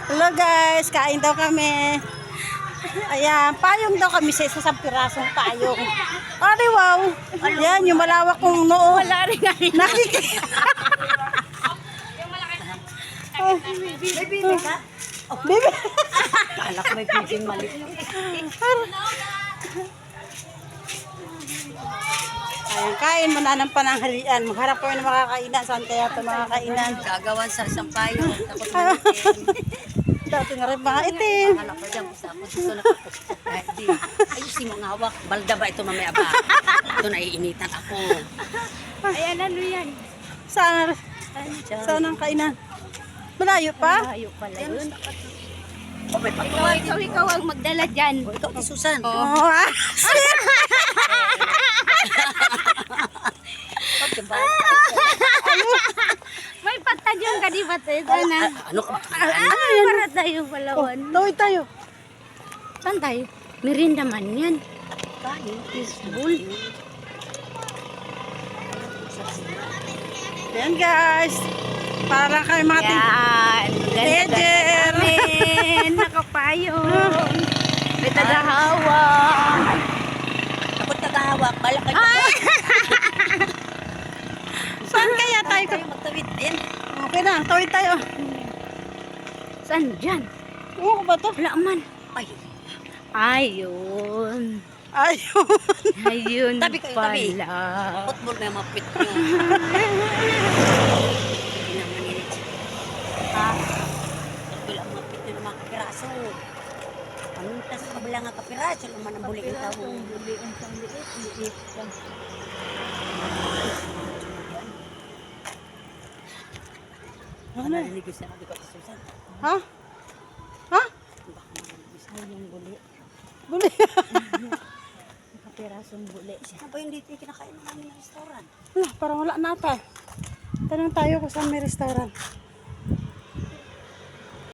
Hello guys, kain daw kami. Ayan, payong daw kami sa isang pirasong payong. Ay, wow. Yan, yung malawak kong noo. Wala rin kami. May bibi ka? Bibi. Kala ko may bibing mali. Ayan, kain mo na ng pananghalian. Magharap kami ng makakainan. Saan kaya ito makakainan? Gagawan sa isang payo. Takot manitin. Dati nga rin mga itim. Kala ko dyan, sa ako dito nakapos. Ayusin mo ang hawak. Balda ba ito mamaya ba? Ito naiinitan ako. Ayan, ano yan? Saan ang kainan? Malayo pa? Malayo pala yun. Oh, may patuloy. Ikaw ang magdala dyan. Ikaw si Susan. Oh. Ah. May patadyon ka di ba tayo? Ano ka? Para tayo palawan. Tawid tayo. Saan tayo? Merinda man yan. Kain. Fishbowl. Ayan guys. Para lang kayo mga Yan. teenager. Nakapayong. May tagahawak. Ako tagahawak. Bala kayo. Saan kaya tayo? Magtawid din. Okay na, tawid tayo. Saan dyan? Oo ba to? Wala man. Ay. Ayun. Ayun. Ayun Tabi kayo, tabi. pala. Football na yung mapit nyo. Ha? Football ang mapit nyo ng mga kapiraso. Pamintas sa kabila nga kapiraso. Luman ang buling itaw. Ano? Naliligos na sabi ko sa Susan. Ha? Ha? Baka malabis na yung buli. Buli. Kapirasong buli siya. Ano ba yung dito yung kinakain namin ng restaurant? Ano, Wala, parang wala nata. Tanong tayo kung saan may restaurant.